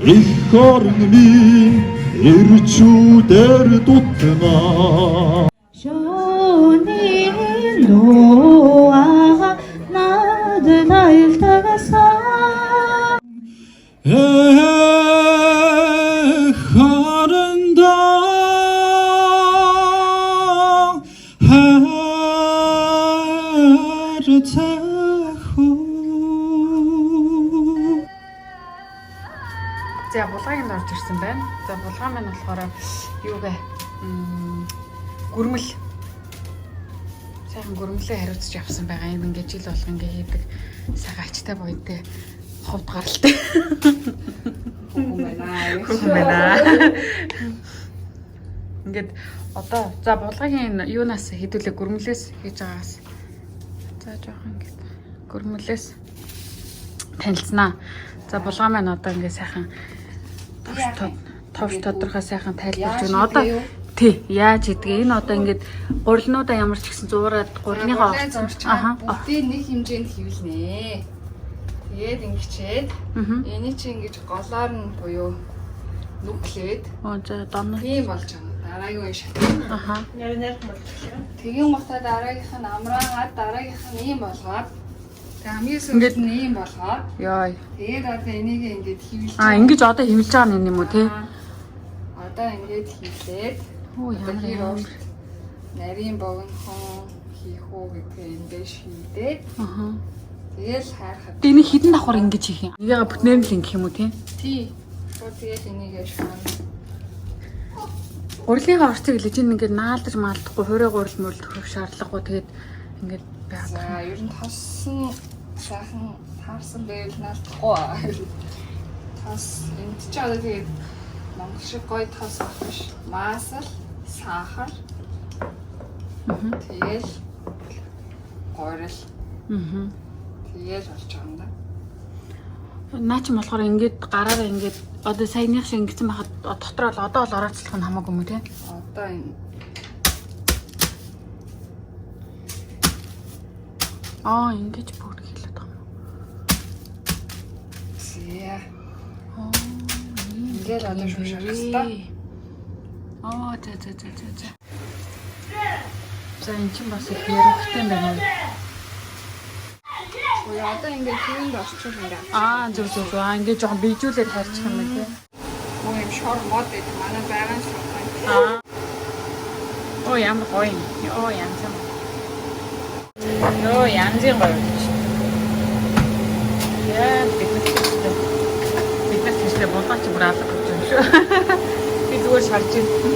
Их орн минь эрчүүдээр дутнаа Шөнийн нуага над тайлтагасаа харанда За булгаагийн орж ирсэн байна. За булгаа маань болохоор юу вэ? Гүрмэл. Сайхан гүрмэлээ хариуцж авсан байгаа юм. Ингээд жил болго ингээд хийдэг. Сайхан ачтай боёнтэй ховд гаралтай. Хүн байна. Ингээд одоо за булгаагийн юунаас хийдүүлээ гүрмэлээс хийж байгаагаас. За жоохон ингээд гүрмэлээс танилцсанаа. За булгаа маань одоо ингээд сайхан товч тодорхой сайхан тайлбарж байна. Одоо тий яаж идэгээ энэ одоо ингээд гурилнуудаа ямар ч гэсэн зуураад гурилныхаа Бүгдийг нэг хэмжээнд хөвлөнэ. Тэгээд ингэчээд энийг чи ингэж голоор нь буюу нүглээд за донор тийм болж байгаа. Дараагийн үе шат. нэр болчихлоо. Тэгин гутаа дараагийнх нь амраагаад дараагийнх нь ийм болгоод хамгийн сүүлд нь ийм болгоод ёо. тэгээд одоо энийг ингэж хөвлөж Ингэж одоо хөвлөж байгаа юм уу те? одоо ингэж хөвлээд Ямар нарийн богинохон хийх үү гэдгээ эндээ шийдээд тэгэл хайрхад. Энийг хідэн давхар ингэж хийх юм. Нэгээ бүтнээр нь л ингэх юм уу те? Тий. Тэгээд энийг шаана. Гурилынхаа орцыг л чинь ингээд наалдаж маалдахгүй хуурай гурил мөрөл төрөх шаардлагагүй тэгээд ингээд байгаад. За ер нь тоссон сайхан таарсан байвал наалдахгүй. Тос энд ч одоо тэгээд монгол шиг гоё тос авах биш. Маасал, сахар. Тэгэл гурил. Тэгэл болж байгаа юм да. Наа чи болохоор ингээд гараараа ингээд одоо саяных шиг ингэсэн байхад дотор бол одоо л орооцлох нь хамаагүй юм те? Одоо энэ ингэж бүр хэлээд байгаа юм. зээ. Ингээд одоо шуушах хэвээр. За. За эн чинь бас их ярихтай юм байна. Ой одоо ингээд түүнд орчих юм да. Зүг. Ингээд жоохон бийжүүлээд хайрчих юм байна те? Ой юм шор мод гэдэг манай байгаа юм шиг. Ямар гоё. Янзын гоё. Яа, бид тэстэй болооч бүр алга гэж юм шүү. Би зүгээр шалж байна.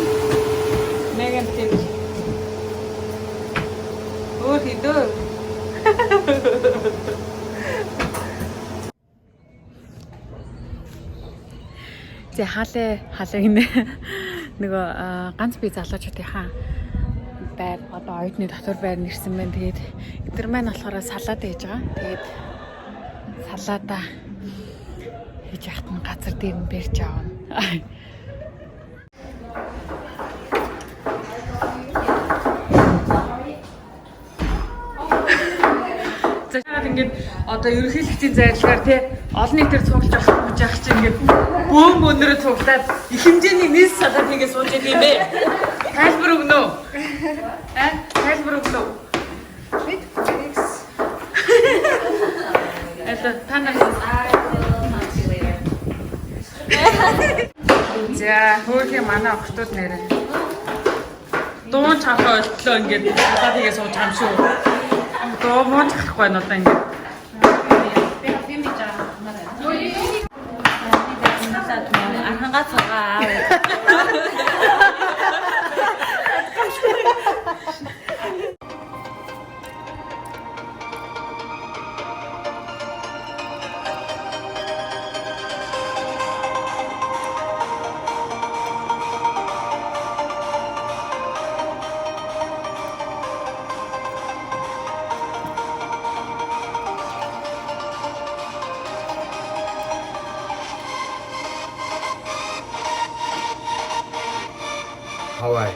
Нэгэн тийм. Хидөө. Зэ халаа гинэ. Нөгөө ганц би залуучуудынхаа байр одоо оюутны дотор байр нэрсэн байна. Тэгээд эдгээр маань болохоор салаад хийж байгаа. Тэгээд салаада хийж яхад нь газар дээр нь барьж аавна. За ингээд одоо ерөнхийлөгчийн зайрлагаар тий олон нийтээр цуглаж авах гэж яах чинь ингээд бөөм өнөрөө цуглаад их хэмжээний нийс салаад хийгээ сууж байгаа юм бэ. Тайлбар өгнө үү? Тайлбар өгнө үү? Бид фикс. Это танаа. За хөөхий манай охтууд нэрээ. Дуун чанхаа олтлоо ингээд салаад хийгээ сууж байгаа юм шүү. Доо муу чахгүй байна одоо ингээд. Анхангаа цагаа. Хавай.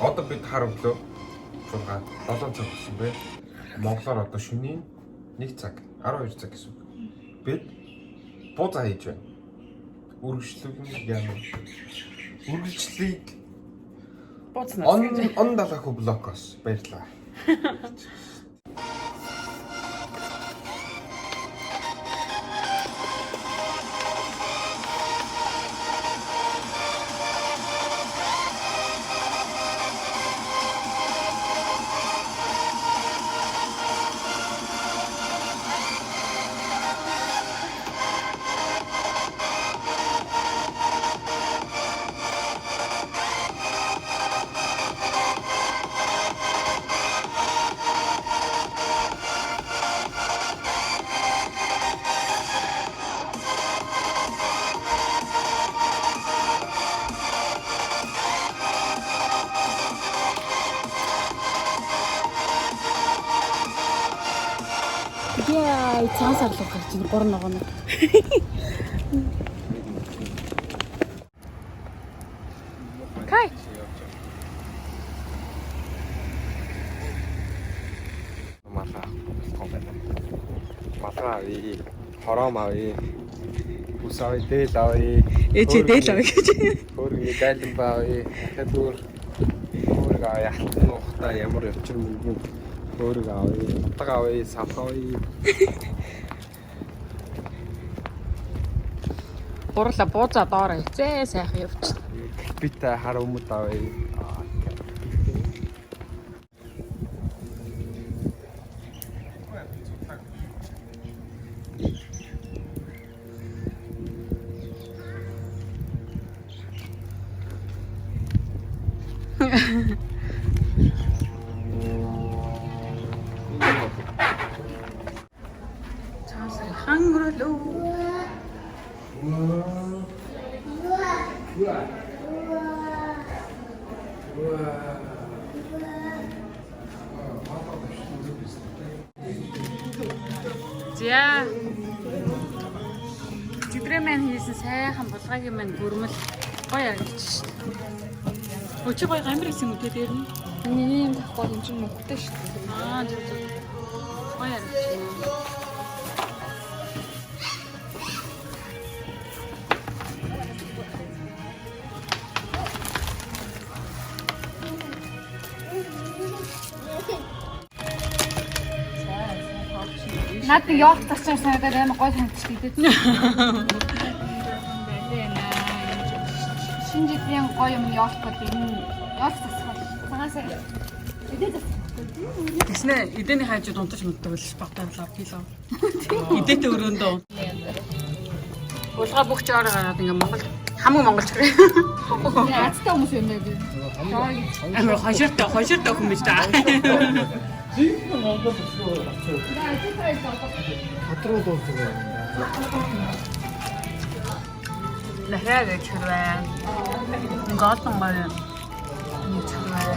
Одоо бид хар өглөө 6 7 цаг болсон бэ. Монголоор одоо шөнийн 1 цаг 12 цаг гэсэн үг. Бид бузаа хийж байна. үргэлжлүүлэх юм. Үргэлжлэлийг Бууцнаас гэж. он далаах блокос баярлаа. Яа, цагаан сарлуух гэж 3 ногоо нь. Кай. Малаа. Малаа авъя. Хором авъя. Ус авъя, дээл авъя. Чи дээл авъя гэж. Өөргөө гайлан баавъя. Дахиад өөргөө авъя. Хатан ухтаа ямар өвчр мөнгө өөргөө авъя. Утга авъя, сав авъя. Гурлаа буузаа доор хязээ сайхан явчих. Битэй хар өмд авъя. Хангролоо. За. Тэдрэмэн хийсэн сайхан булгаагийн мань гүрмэл гоё яригч шүү дээ. Өчиг гоё гамбар хийсэн үү дээр нь? Миний юм гоо энэ чинь мөхтэй шүү дээ. Аа зүг. Гоё яригч. Наад нэг явах тасчаа санагдаад амар гой санагдчих идэв. Шинэ жилийн гоё юм явах гэдэг энэ явах тасгал. Цагаасаа идэж Тэснэ эдэний хайж унтаж мэддэг л багтаалаа пилав. Идээтэй өрөөндөө. Булгаа бүх чаараа гараад ингээ Монгол хамгийн монголч гэрээ. Азтай хүмүүс юм ээ би. Амар хоширтой хүмүүс та. Нахраа гэж хэрвээ. Готон маа. Нэг чамаа.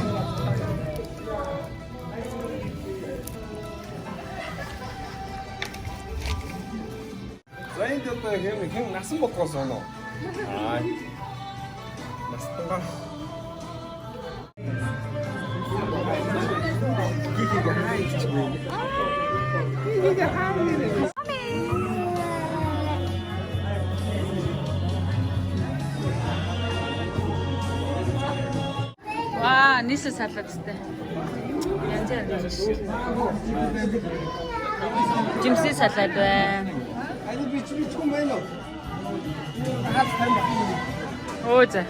Зайд одоо хэн насан бодгоос оноо. Аа. Настаа. Ваа, нийслэл салаадтай. Янз янз. Жимсээ салаад байна. Оо за.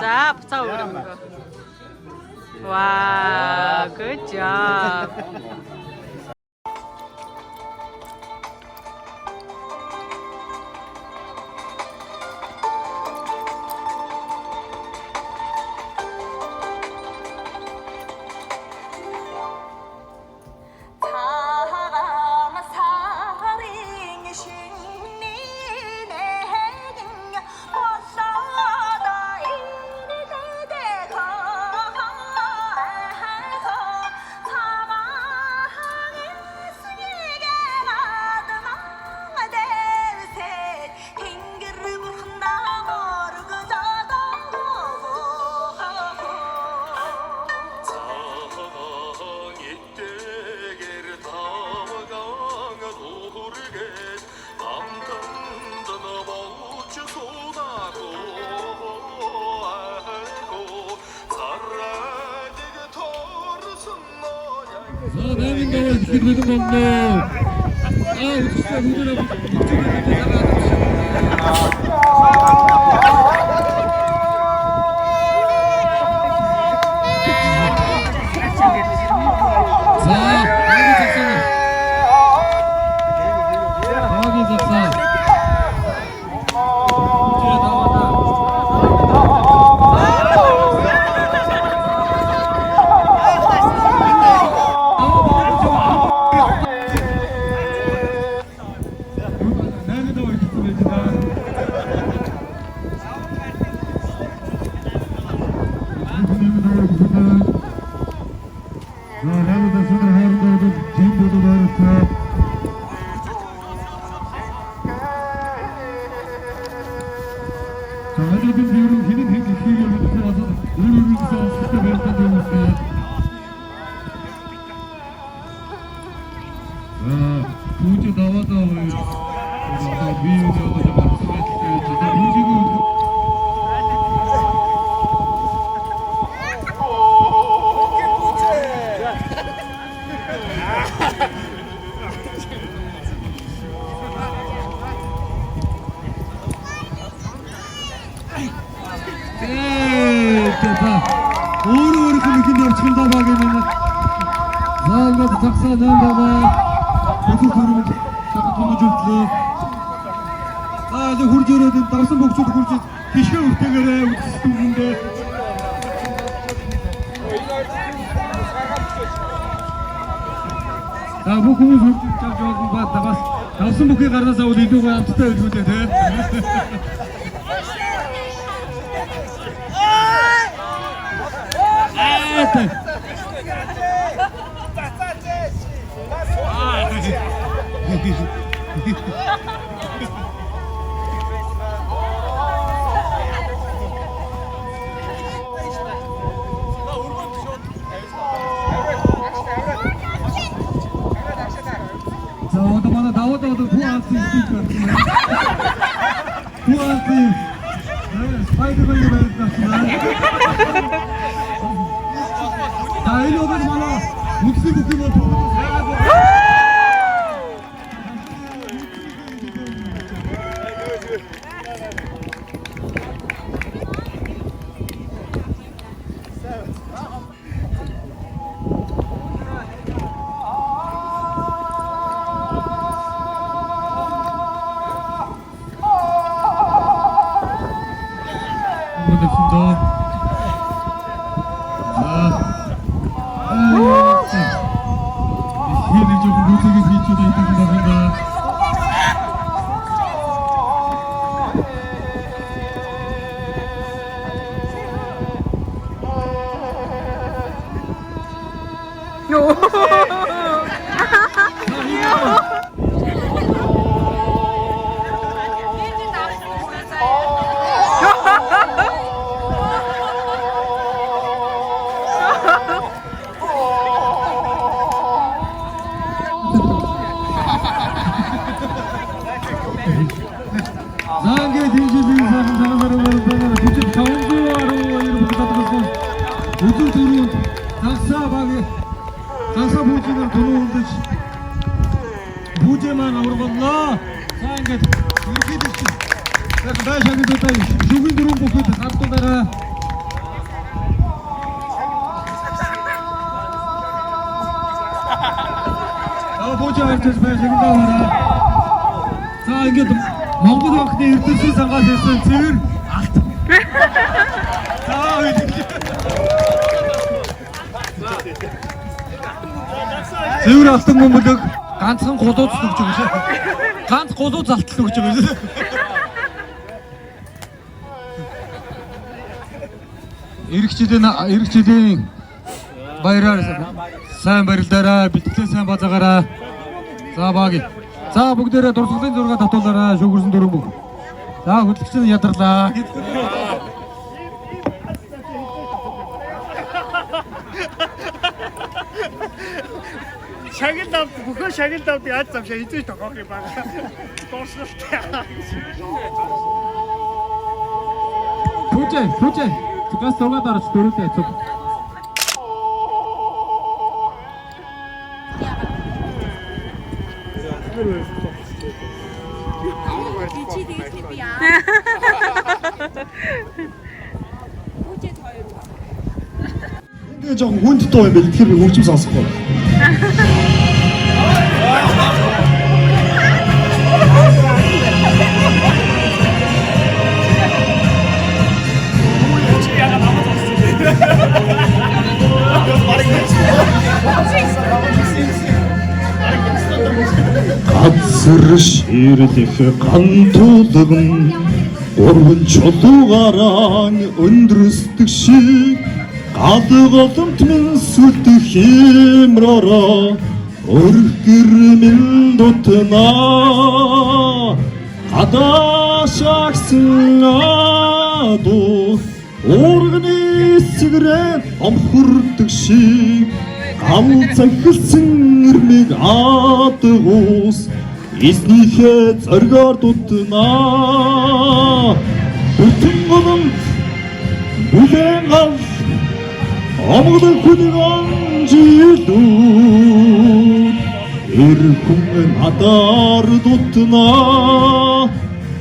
За, буцаа өгөрөө. Wow, good job. 나와 기대되는 건데. 아, 우주사 우주라고 Цэвэр алтан бөмбөлөг ганцхан голууд өгч өгсөн. Ганц голууд залтал өгч өгсөн. Иргэчдийн баяраар сайн барилдаарай, бэлтгэлээ сайн базаагаарай. За багий. За бүгдээрээ дурсгалын зураг татуулаарай, шүүгэрсэн дөрөв бүх. За хөдөлгч нь ядарлаа. Шагил давд бүхэн шагил давд яаж замшаа эзэж тохиох юм байна. Дуусгалтай. Хүчээ. Тэгээс зураг дараач дөрөвтэй цуг. Тэгээ жоохон хүнд дуу юм байл. Тэгэхээр би хөгжим сонсохгүй. Газар ширлэх гантуулган гурван чулуугаараа өндрөсдөг шиг гадголомт минь сүлдэх хэмророо өргөр минь дутнаа гадаашаагсан адуу урганы сэгрээ амхурдаг шиг гал захилсан ирмэг адгуус эзнийхээ зоргоор дутнаа бүтэн голомт бүлээн гал амгалан хүлгэн жилүүд эрхэм надаар дутнаа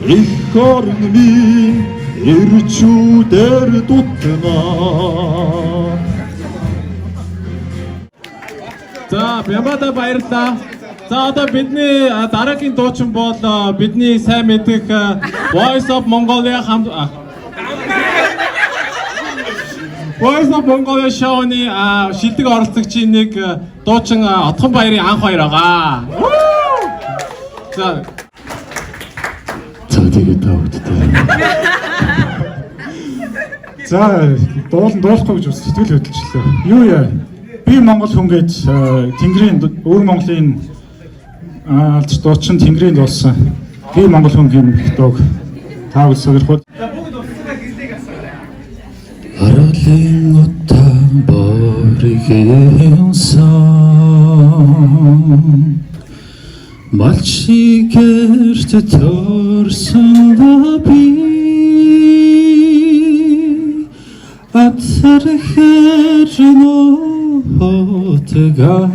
их орн минь эрчүүдээр дутнаа. За Бямбада баярлалаа. За одоо бидний дараагийн дуучин бол бидний сайн мэдэх Voice of Mongolia Voice of Mongolia шоуны шилдэг оролцогчийн нэг дуучин Отхон баярын анх хоёр байгаа. За тэгээ тавдтай. За дуулахгүй гэж сэтгэл хөдлөлчлөө. Юу яа? Би Монгол хүн гэж Тэнгэрийн өвөр Монголын алж дуучин Тэнгэрийн дуулсан. Би Монгол хүн гэмэх дууг таавал согроход. Аралын утаа боригэнсан малчигэрт төрсөн да би атсархэр нотгаа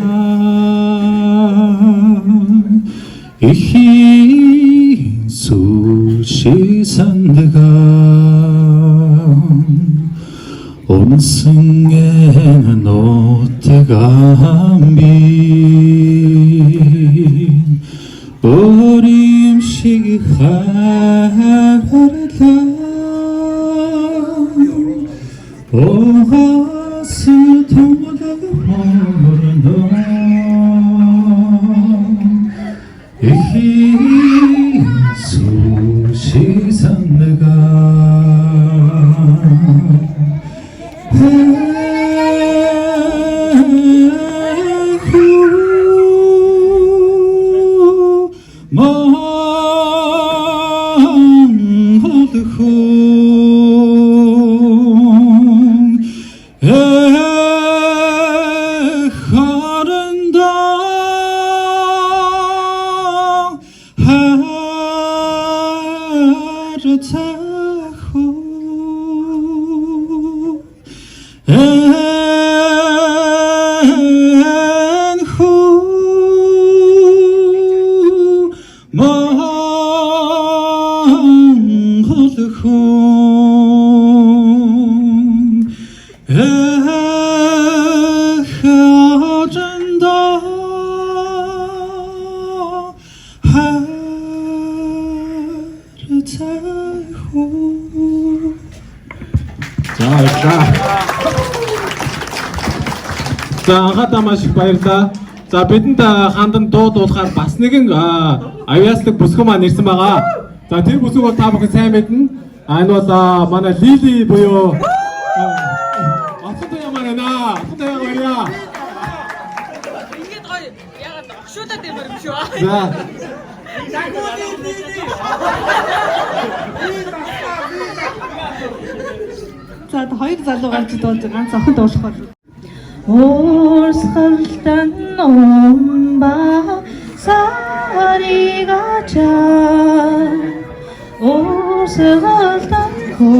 ихийн суши сандгаа онсын нотгаа би 어림 шиг харарлаа 오가스 통보다가 모르노 이히 수시산내가 За анхаадаа маш их баярлалаа. За бидэнд хандан дуу дуулахаар бас нэгэн авьяаслаг бүсгэн маань ирсэн байгаа. За тэр бүсгүй бол та бүхэн сайн мэднэ. Энэ бол манай Лили буюу Отхон ямар наа? Отхон ямар яа? Ингээд гоё ягаад огшуудаад юм шүү аа. За. За хоёр залуу гарч дуулж ганц охин дуулах бол Орсхалтан номба саригача Орсхалтан ко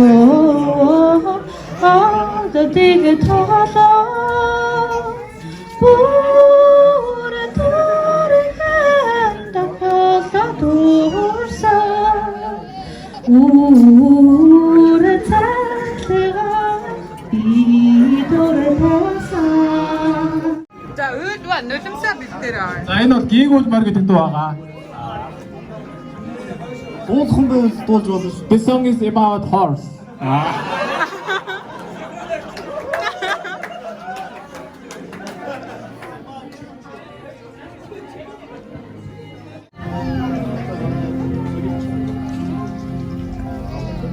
ададигэ тала Пура тарихэнда энэ бол гийгүүл мар гэдэг дуу байгаа. Дуулах юм бол дуулж болно шүү. This song is about horse.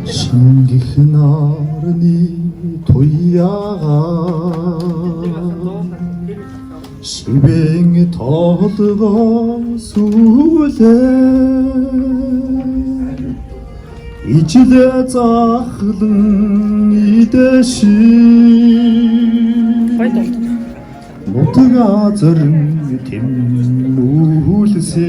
신기한 어른이 도야가 시뱅이 더드거 수레 이치대 захлын 이대시 нутга зорин тэмүүлсэ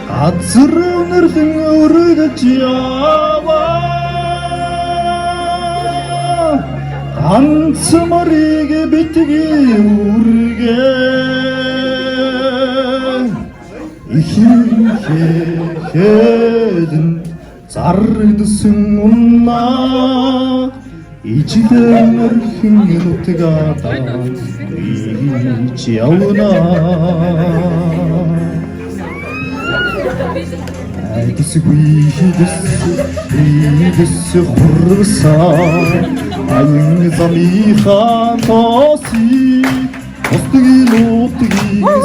газар нэрхэн өргөж яваа ганц морийг битгий үргэ ихэнхэн зардсан унна ижлэн өрхөн нутга ич явна Айдс хурсан айн замихан тоси остгийн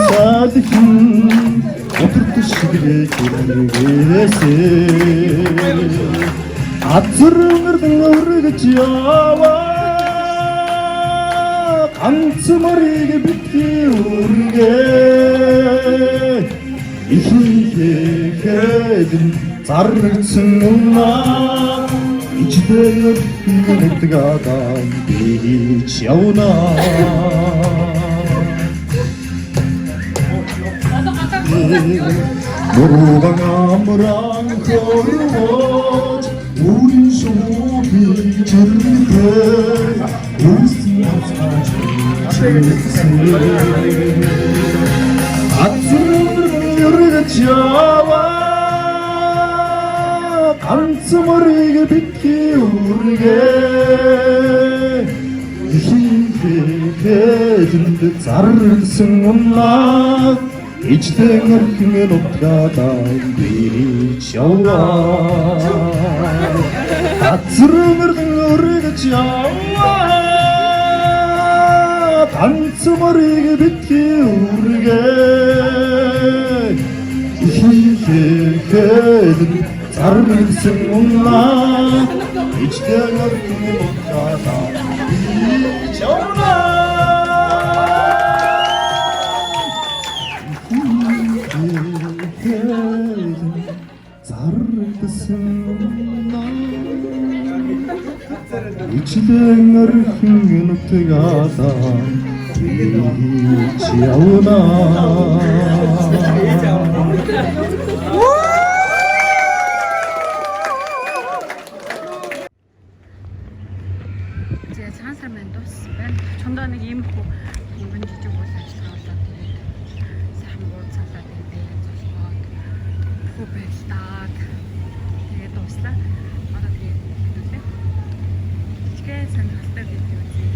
салхин өдөрт шиглээ хэрэгээсэ азар мөрдөн өргөж яваа ганц морийг битгий үргэ ихэнхэн заргсан унаа ичдээр нэгдгаадаа бич явна Мурган амран хорвож үрин шууби чирмэ үрсэн хацгаач өргөж яваа ганц морийг битгий үргэ ихэнхэнд зарсан унаа ичдэн өрхөн нутгадаа бич яваа газар мөрдөн өргөж яваа ганц морийг битгий үргэ ихэнхэн заргсан унаа ичдэн өрхөн нутгадаа бич яваа 이치된 örхөн нутгадаа бич явна 제가 цаансар мэн дус байна. Чондоо нэг юм хөө хөнгөн жижиг үйл ажиллагаа болоод тэгээд сайхан бууцаалаа тэгээд золгоод хөө байлтаад тэгээд дуслаа. Одоо тэгээд хэвлээ. Жигээ сонирхолтой видео үзье.